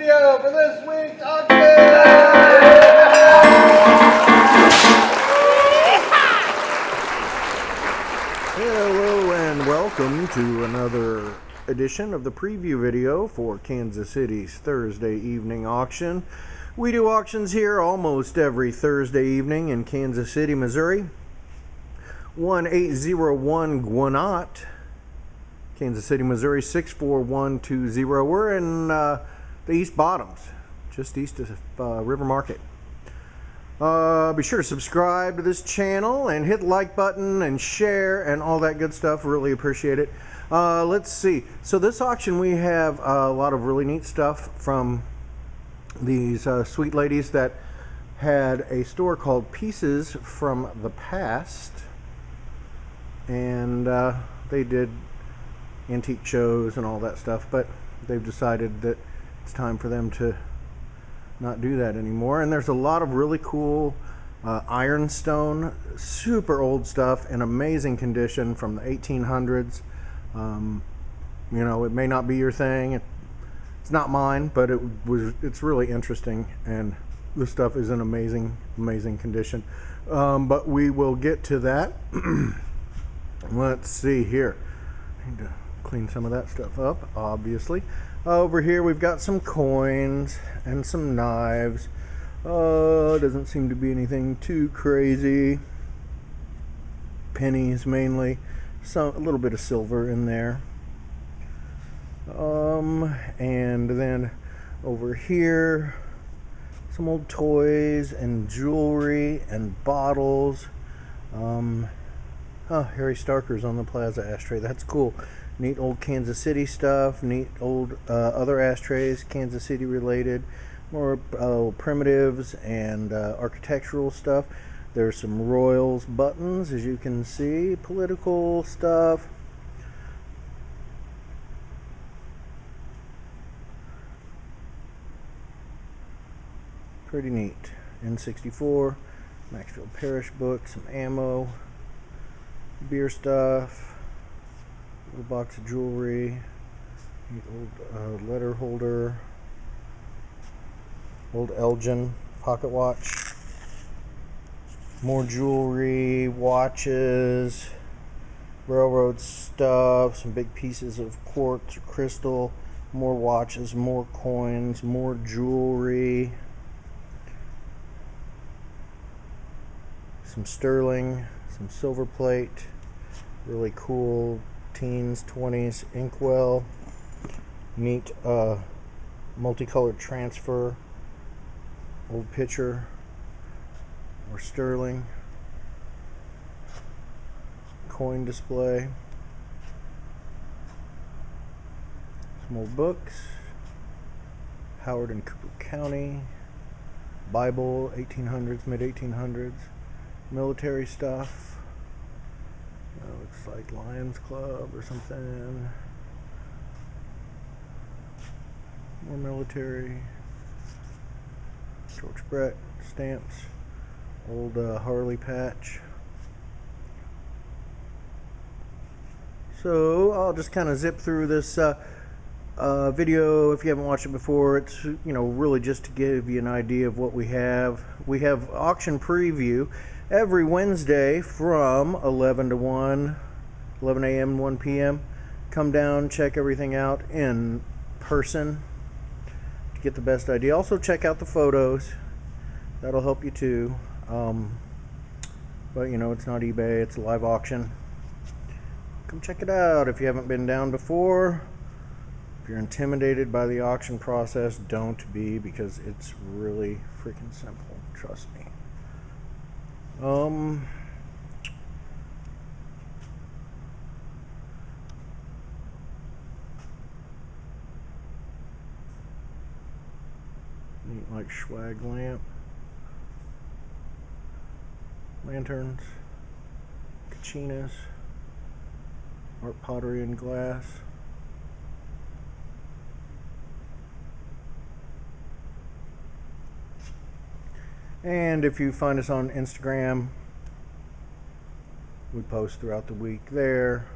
video for this week's auction. Hello and welcome to another edition of the preview video for Kansas City's Thursday evening auction. We do auctions here almost every Thursday evening in Kansas City, Missouri. 1801 Gwinnett, Kansas City, Missouri 64120. We're in the East Bottoms, just east of River Market. Be sure to subscribe to this channel and hit the like button and share and all that good stuff. Really appreciate it. Let's see. So this auction we have a lot of really neat stuff from these sweet ladies that had a store called Pieces from the Past, and they did antique shows and all that stuff, but they've decided that it's time for them to not do that anymore. And there's a lot of really cool ironstone, super old stuff in amazing condition from the 1800s. You know, it may not be your thing, it's not mine, but it's really interesting, and the stuff is in amazing condition. But we will get to that. Let's see here. I need to clean some of that stuff up, obviously. Over here we've got some coins and some knives. Doesn't seem to be anything too crazy. Pennies mainly. A little bit of silver in there. And then over here, some old toys and jewelry and bottles. Harry Starker's on the Plaza ashtray. That's cool. Neat old Kansas City stuff. Neat old other ashtrays, Kansas City related. More primitives and architectural stuff. There's some Royals buttons, as you can see. Political stuff. Pretty neat. N64, Maxfield Parrish book, some ammo, beer stuff, little box of jewelry, neat old letter holder, old Elgin pocket watch, more jewelry, watches, railroad stuff, some big pieces of quartz or crystal, more watches, more coins, more jewelry, some sterling, some silver plate, really cool teens, 20s inkwell, neat multicolored transfer, old picture, or sterling, coin display, some old books, Howard and Cooper County, Bible, 1800s, mid-1800s, military stuff. Looks like Lions Club or something. More military. George Brett stamps. Old Harley patch. So I'll just kind of zip through this video. If you haven't watched it before, it's really just to give you an idea of what we have. We have auction preview every Wednesday from 11 to 1, 11 a.m. 1 p.m. Come down, check everything out in person to get the best idea. Also check out the photos. That'll help you too. But it's not eBay, it's a live auction. Come check it out if you haven't been down before. If you're intimidated by the auction process, don't be, because it's really freaking simple. Trust me. Neat, like swag lamp, lanterns, kachinas, art pottery and glass. And if you find us on Instagram, we post throughout the week there.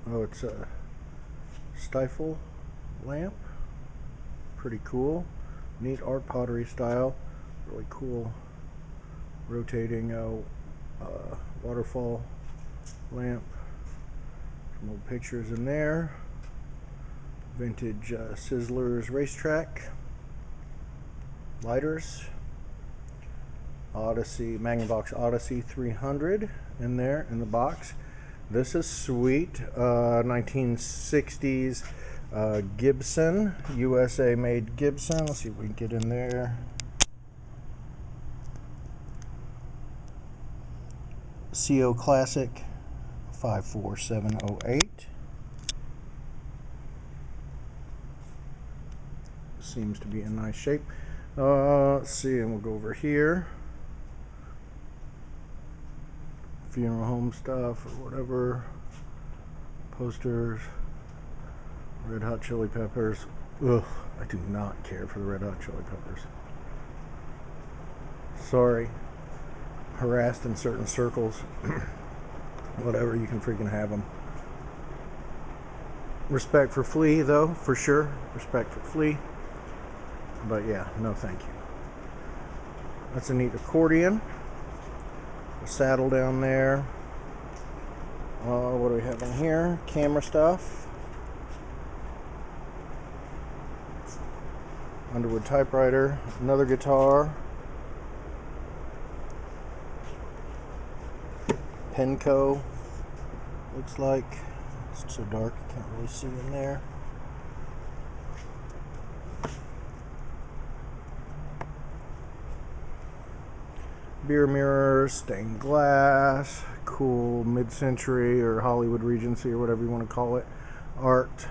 Oh, it's a Stifle lamp. Pretty cool. Neat art pottery style. Really cool rotating waterfall lamp. Some old pictures in there. Vintage Sizzlers racetrack. Lighters. Odyssey, Magnavox Odyssey 300 in there in the box. This is sweet. 1960s Gibson, USA made Gibson. Let's see if we can get in there. CO Classic 54708. Seems to be in nice shape. Let's see, and we'll go over here. Funeral home stuff or whatever. Posters. Red Hot Chili Peppers. Ugh, I do not care for the Red Hot Chili Peppers. Sorry. Harassed in certain circles. Whatever, you can freaking have them. Respect for Flea, though, for sure. Respect for Flea. But yeah, no thank you. That's a neat accordion. A saddle down there. What do we have in here? Camera stuff. Underwood typewriter. Another guitar. Penco. Looks like. It's so dark, I can't really see in there. Beer mirrors, stained glass, cool mid-century or Hollywood Regency or whatever you want to call it, art,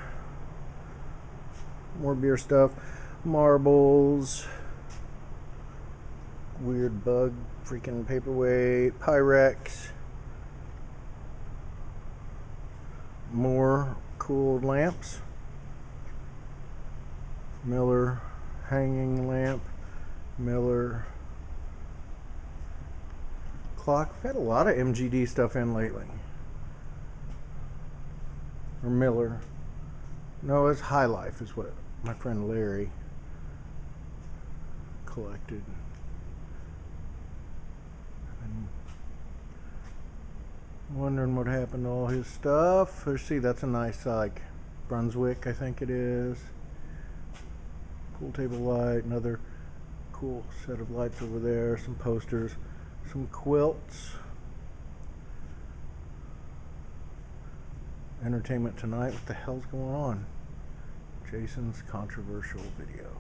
more beer stuff, marbles, weird bug, freaking paperweight, Pyrex, more cool lamps, Miller hanging lamp, Miller clock. We've had a lot of MGD stuff in lately. Or Miller. No, it's High Life is what my friend Larry collected. And wondering what happened to all his stuff. Let's see, that's a nice like Brunswick, I think it is. Pool table light, another cool set of lights over there, some posters. Some quilts. Entertainment Tonight. What the hell's going on? Jason's controversial video.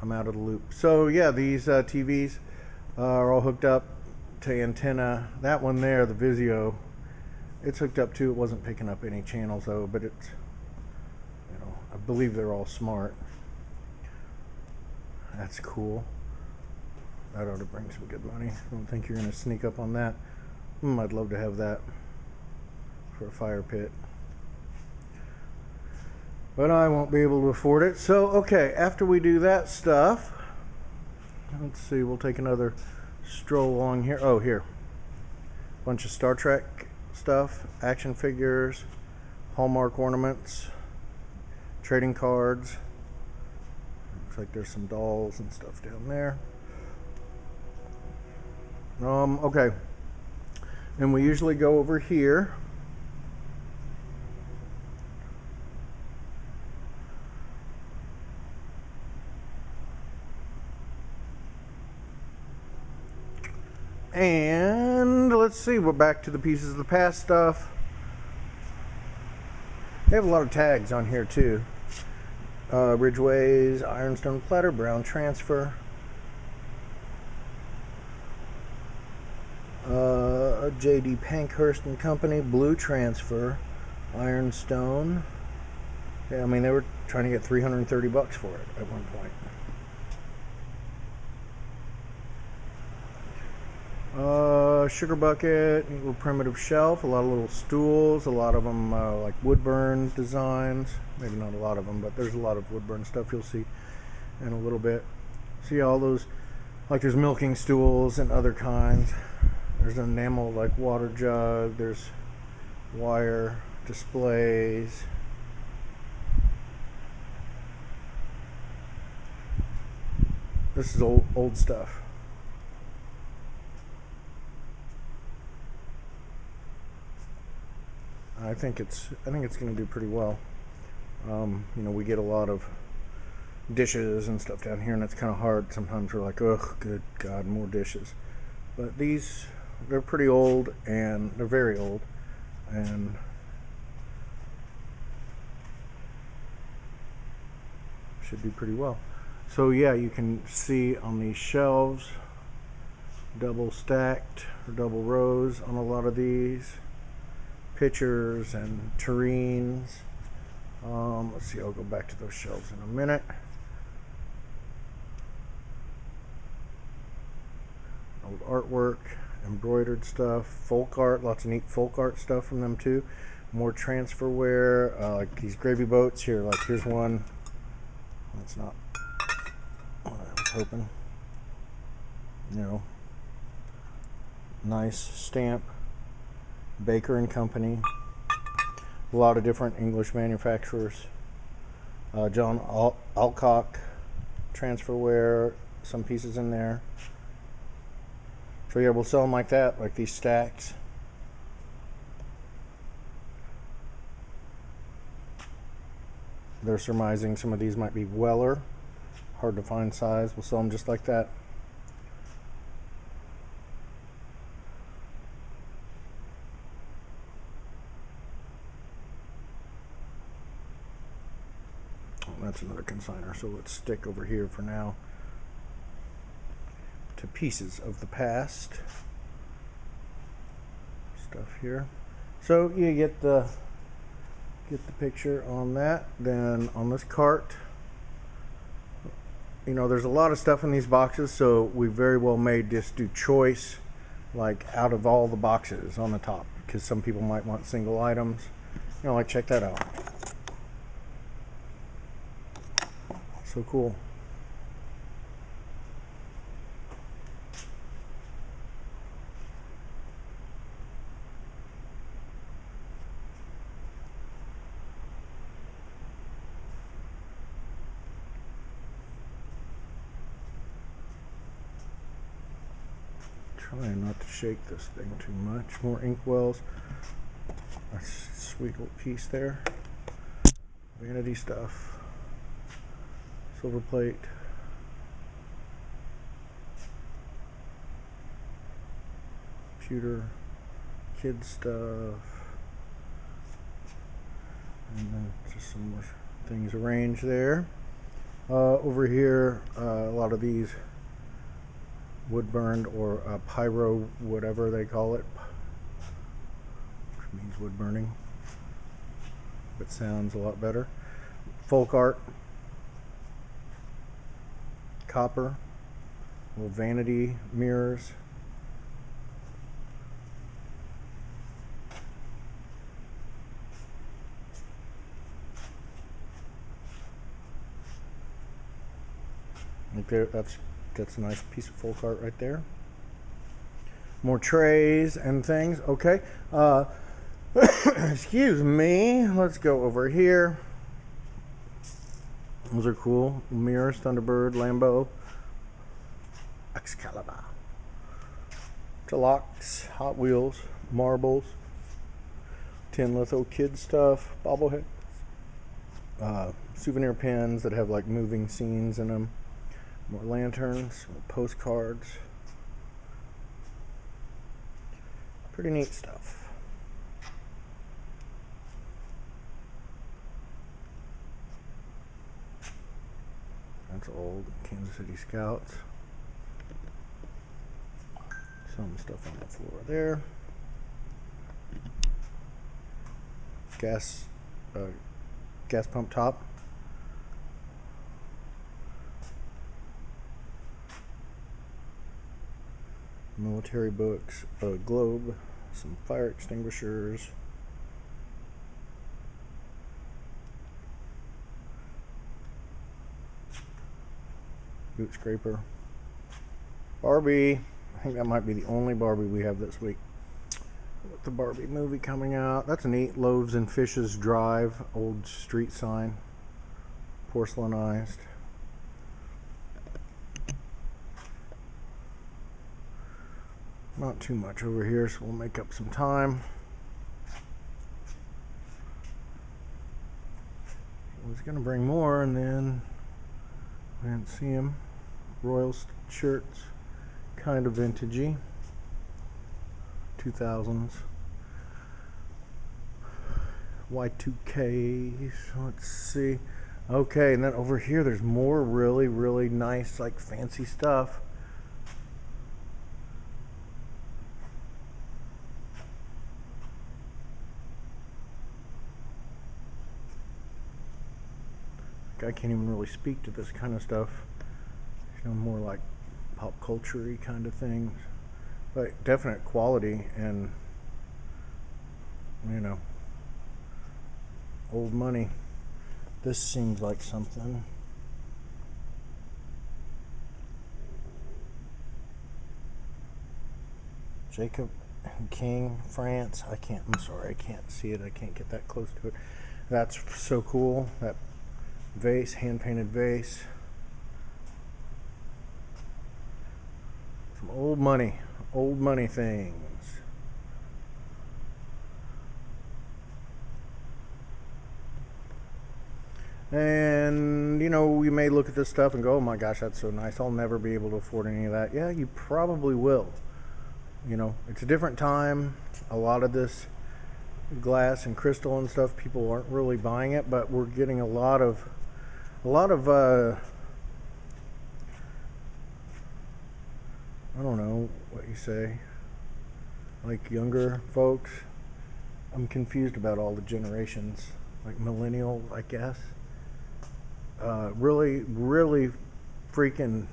I'm out of the loop. So yeah, these TVs are all hooked up to antenna. That one there, the Vizio, it's hooked up too. It wasn't picking up any channels though, but it's, you know, I believe they're all smart. That's cool. That ought to bring some good money. I don't think you're going to sneak up on that. I'd love to have that for a fire pit. But I won't be able to afford it. So, okay, after we do that stuff, let's see, we'll take another stroll along here. Oh, here. Bunch of Star Trek stuff, action figures, Hallmark ornaments, trading cards. Looks like there's some dolls and stuff down there. Okay, and we usually go over here. And let's see, we're back to the Pieces of the Past stuff. They have a lot of tags on here too. Ridgeway's Ironstone Platter, Brown Transfer. J.D. Pankhurst and Company, Blue Transfer, Ironstone. Yeah, I mean, they were trying to get $330 for it at one point. Sugar bucket, little primitive shelf, a lot of little stools, a lot of them like Woodburn designs. Maybe not a lot of them, but there's a lot of Woodburn stuff you'll see in a little bit. See all those, like there's milking stools and other kinds. There's an enamel like water jug, there's wire displays. This is old stuff. I think it's going to do pretty well. You know, we get a lot of dishes and stuff down here, and it's kind of hard. Sometimes we're like, oh, good God, more dishes. But these, they're pretty old, and they're very old, and should do pretty well. So yeah, you can see on these shelves, double stacked or double rows on a lot of these, pitchers and tureens. Let's see, I'll go back to those shelves in a minute. Old artwork, embroidered stuff, folk art, lots of neat folk art stuff from them too. More transferware, like these gravy boats here. Like here's one. That's not what I was hoping. You know, nice stamp, Baker and Company. A lot of different English manufacturers. John Alcock transferware, some pieces in there. So yeah, we'll sell them like that, like these stacks. They're surmising some of these might be Weller. Hard to find size. We'll sell them just like that. That's another consigner, so let's stick over here for now to pieces of the past stuff here. So you get the picture on that. Then on this cart, you know, there's a lot of stuff in these boxes, so we very well may just do choice, like out of all the boxes on the top, because some people might want single items. You know, like check that out. So cool. Trying not to shake this thing too much. More inkwells. A sweet little piece there. Vanity stuff. Silver plate. Computer. Kid stuff. And then just some more things arranged there. Over here, a lot of these wood burned or pyro, whatever they call it, which means wood burning. It sounds a lot better. Folk art. Copper, little vanity mirrors, okay, that's a nice piece of folk art right there. More trays and things. Okay, excuse me. Let's go over here. Those are cool. Mirrors, Thunderbird, Lambo, Excalibur, Deluxe, Hot Wheels, marbles, tin litho kid stuff, bobbleheads, souvenir pins that have like moving scenes in them, more lanterns, more postcards. Pretty neat stuff. That's old Kansas City Scouts. Some stuff on the floor there. Gas pump top. Military books, a globe, some fire extinguishers. Boot scraper. Barbie. I think that might be the only Barbie we have this week. With the Barbie movie coming out. That's neat. Loaves and Fishes Drive. Old street sign. Porcelainized. not too much over here, so we'll make up some time. I was gonna bring more, and then I didn't see him. Royals shirts, kind of vintagey, 2000s. Y2Ks, let's see. Okay, and then over here there's more really, really nice, like fancy stuff. I can't even really speak to this kind of stuff. You know, more like pop culture-y kind of things. But definite quality and, you know, old money. This seems like something. Jacob King, France. I'm sorry, I can't see it. I can't get that close to it. That's so cool. That vase, hand-painted vase. Some old money things. And, you know, you may look at this stuff and go, oh my gosh, that's so nice. I'll never be able to afford any of that. Yeah, you probably will. You know, it's a different time. A lot of this glass and crystal and stuff, people aren't really buying it, but we're getting a lot of I don't know what you say, like younger folks. I'm confused about all the generations, like millennial, I guess. Really freaking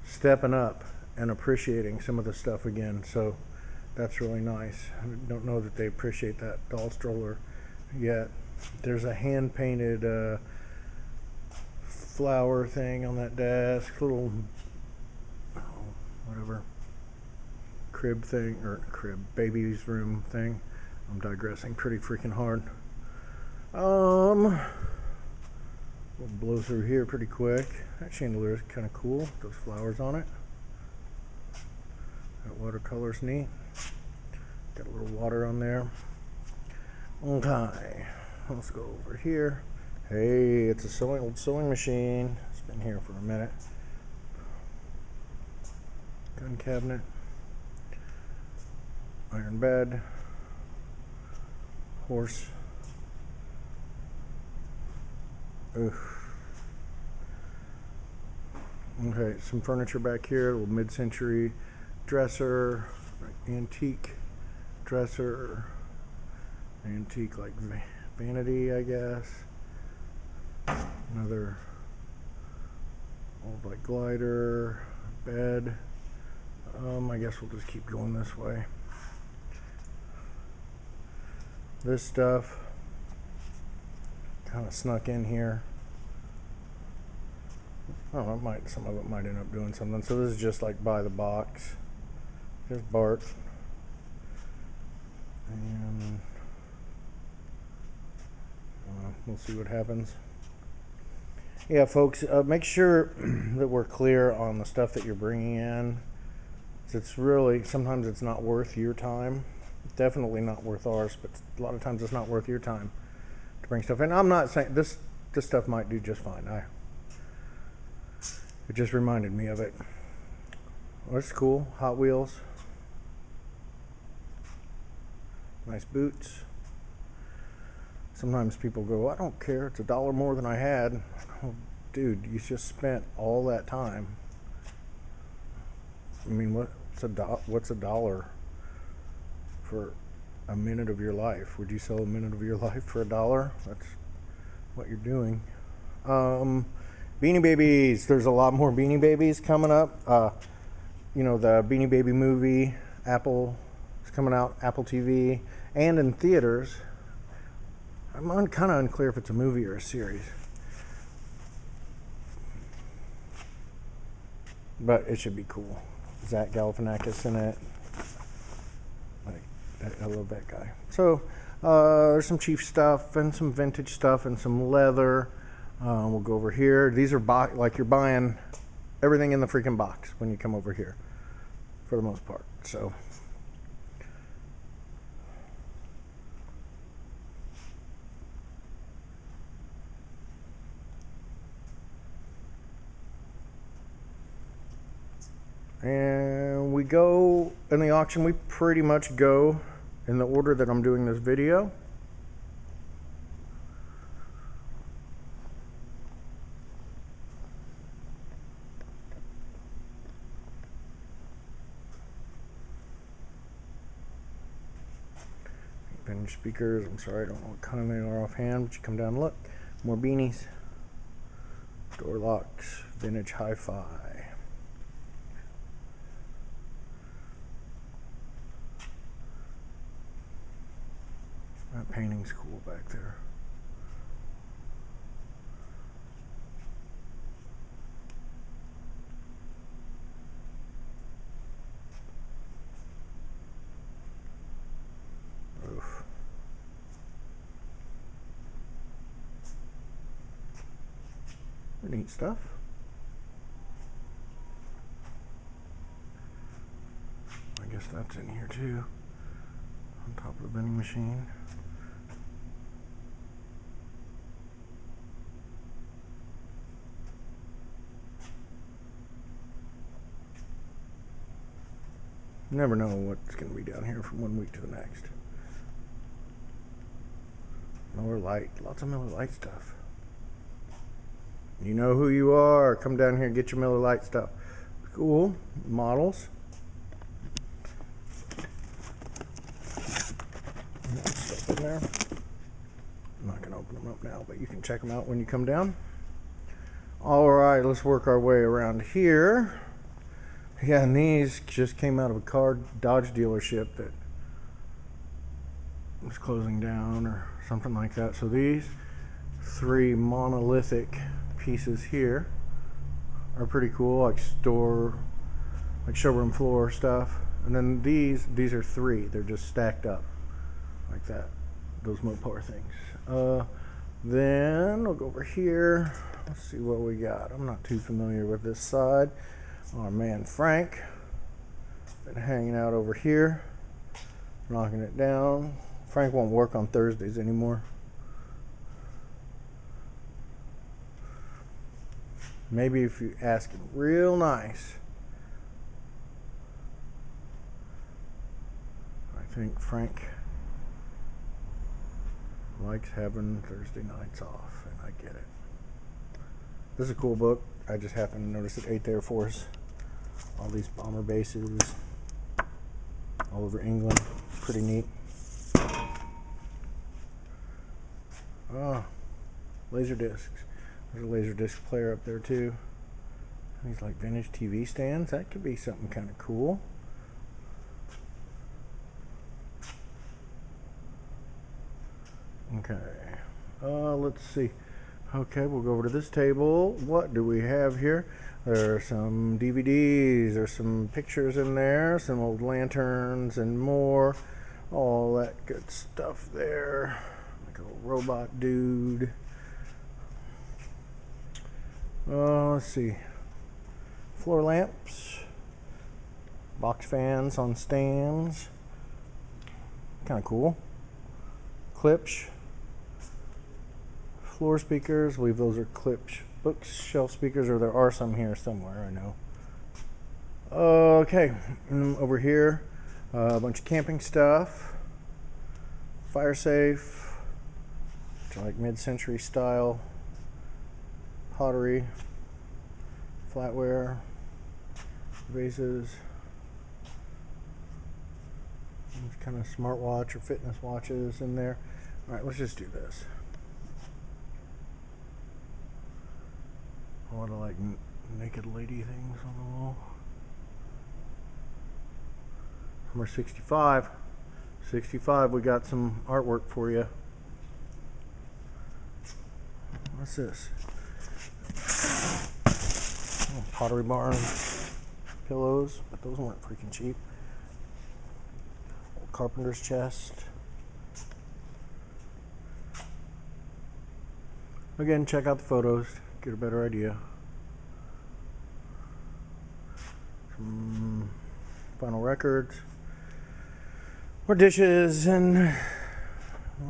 stepping up and appreciating some of the stuff again. So that's really nice. I don't know that they appreciate that doll stroller yet. There's a hand-painted flower thing on that desk, little whatever crib thing, or baby's room thing. I'm digressing pretty freaking hard. We'll blow through here pretty quick. That chandelier is kind of cool. Those flowers on it. That watercolor's neat. Got a little water on there. Okay, let's go over here. Hey, it's a old sewing machine. It's been here for a minute. Gun cabinet. Iron bed. Horse. Oof. Okay, some furniture back here. A little mid-century dresser. Antique dresser. Antique, like vanity, I guess. Another old like glider, bed. I guess we'll just keep going this way. This stuff kind of snuck in here. Oh, some of it might end up doing something. So this is just like by the box. Here's Bart. And we'll see what happens. Yeah, folks, make sure that we're clear on the stuff that you're bringing in. It's really, sometimes it's not worth your time. Definitely not worth ours, but a lot of times it's not worth your time to bring stuff in. I'm not saying this stuff might do just fine. It just reminded me of it. Well, it's cool. Hot Wheels. Nice boots. Sometimes people go, I don't care, it's $1 more than I had. Oh, dude, you just spent all that time. I mean, what's $1 for a minute of your life? Would you sell a minute of your life for $1? That's what you're doing. Beanie Babies. There's a lot more Beanie Babies coming up. You know, the Beanie Baby movie, Apple is coming out, Apple TV, and in theaters. I'm kind of unclear if it's a movie or a series. But it should be cool. Zach Galifianakis in it. I love that guy. So there's some cheap stuff and some vintage stuff and some leather. We'll go over here. These are like you're buying everything in the freaking box when you come over here. for the most part. So and we go in the auction, we pretty much go in the order that I'm doing this video. Vintage speakers, I'm sorry, I don't know what kind they are offhand, but you come down and look. More beanies. Door locks, vintage hi-fi. That painting's cool back there. Oof. Neat stuff. I guess that's in here too, on top of the vending machine. You never know what's going to be down here from one week to the next. Miller Lite, lots of Miller Lite stuff. You know who you are. Come down here and get your Miller Lite stuff. Cool models. Stuff in there. I'm not going to open them up now, but you can check them out when you come down. All right, let's work our way around here. Yeah, and these just came out of a car Dodge dealership that was closing down or something like that. So these three monolithic pieces here are pretty cool, like showroom floor stuff. And then these are three. They're just stacked up like that. Those Mopar things. Then we'll go over here. Let's see what we got. I'm not too familiar with this side. Our man Frank been hanging out over here, knocking it down. Frank won't work on Thursdays anymore. Maybe if you ask him real nice. I think Frank likes having Thursday nights off, and I get it. This is a cool book. I just happened to notice it, 8th Air Force. All these bomber bases all over England. Pretty neat. Oh, laser discs. There's a laser disc player up there too. These like vintage TV stands. That could be something kind of cool. Okay. Let's see. Okay, we'll go over to this table. What do we have here? There are some DVDs, there's some pictures in there, some old lanterns and more. All that good stuff there. Like a little robot dude. Let's see. Floor lamps. Box fans on stands. Kind of cool. Clips. Floor speakers, I believe those are Klipsch bookshelf speakers, or there are some here somewhere, I know. Okay, over here, a bunch of camping stuff. Fire safe, like mid-century style. Pottery, flatware, vases. Kind of smartwatch or fitness watches in there. All right, let's just do this. A lot of like naked lady things on the wall. Number 65. 65, we got some artwork for you. What's this? Oh, Pottery Barn pillows, but those weren't freaking cheap. Old carpenter's chest. Again, check out the photos, get a better idea. Some vinyl records, more dishes, and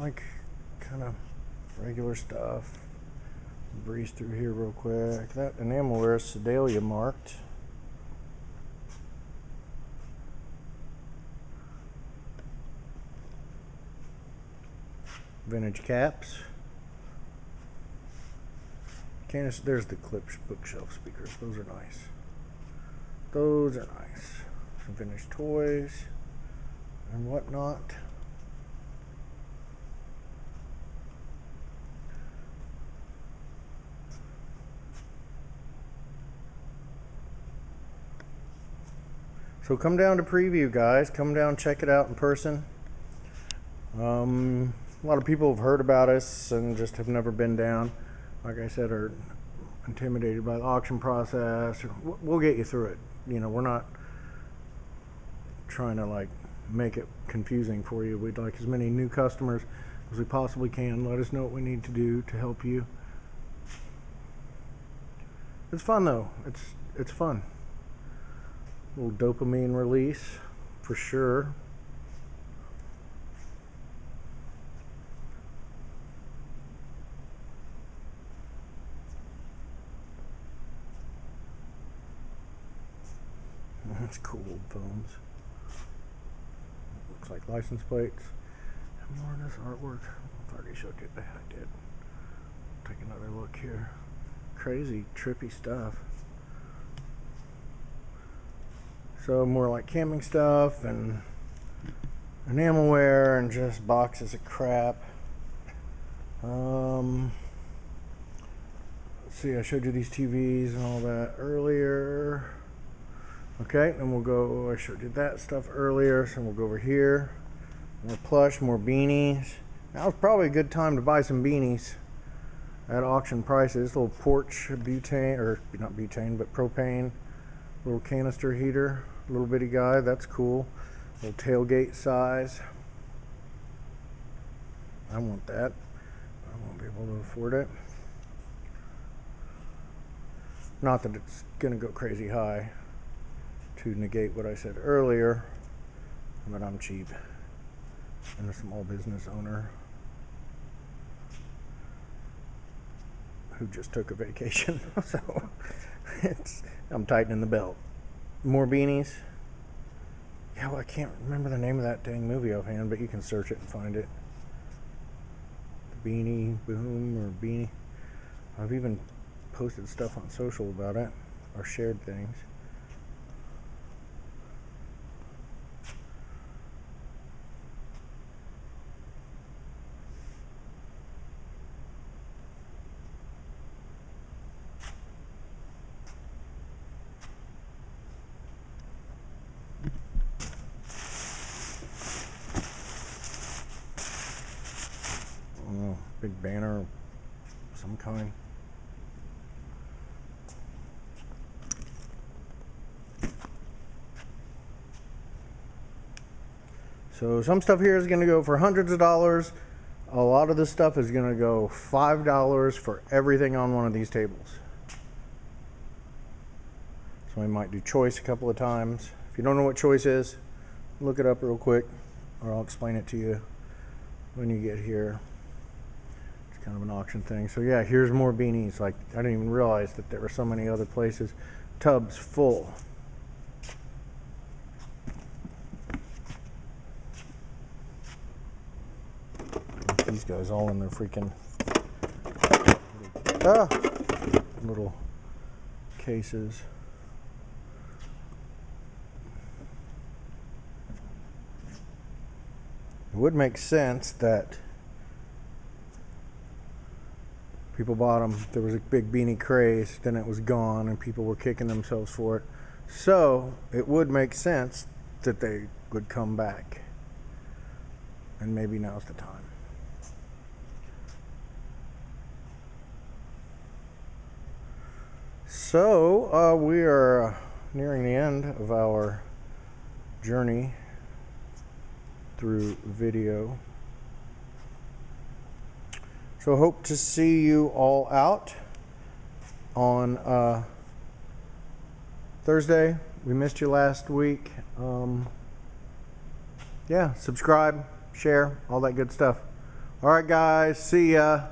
like kind of regular stuff. Breeze through here real quick. That enamelware is Sedalia marked. Vintage caps. There's the Klipsch bookshelf speakers. Those are nice. Those are nice. Some vintage toys and whatnot. So come down to Preview, guys. Come down, check it out in person. A lot of people have heard about us and just have never been down. Like I said, are intimidated by the auction process. We'll get you through it. You know, we're not trying to like make it confusing for you. We'd like as many new customers as we possibly can. Let us know what we need to do to help you. It's fun though. It's fun. A little dopamine release for sure. That's cool old phones. Looks like license plates. And more of this artwork. I've already showed you that. I did. Take another look here. Crazy, trippy stuff. So more like camping stuff and enamelware and just boxes of crap. Let's see, I showed you these TVs and all that earlier. Okay, then we'll go, I showed you that stuff earlier, so we'll go over here. More plush, more beanies. Now is probably a good time to buy some beanies at auction prices. Little porch butane, or not butane, but propane. Little canister heater, little bitty guy, that's cool. Little tailgate size. I want that. I won't be able to afford it. Not that it's gonna go crazy high, to negate what I said earlier, but I'm cheap and a small business owner who just took a vacation. So I'm tightening the belt. More beanies. Yeah, well, I can't remember the name of that dang movie offhand, but you can search it and find it. The Beanie Boom or Beanie. I've even posted stuff on social about it, or shared things. Big banner of some kind. So some stuff here is going to go for hundreds of dollars. A lot of this stuff is going to go $5 for everything on one of these tables. So we might do choice a couple of times. If you don't know what choice is, look it up real quick, or I'll explain it to you when you get here. Kind of an auction thing. So yeah, here's more beanies. Like, I didn't even realize that there were so many other places. Tubs full. These guys all in their freaking little cases. It would make sense that people bought them. There was a big beanie craze, then it was gone, and people were kicking themselves for it. So it would make sense that they would come back, and maybe now's the time. So we are nearing the end of our journey through video. So hope to see you all out on Thursday we missed you last week. Yeah, subscribe, share, all that good stuff. All right, guys, see ya.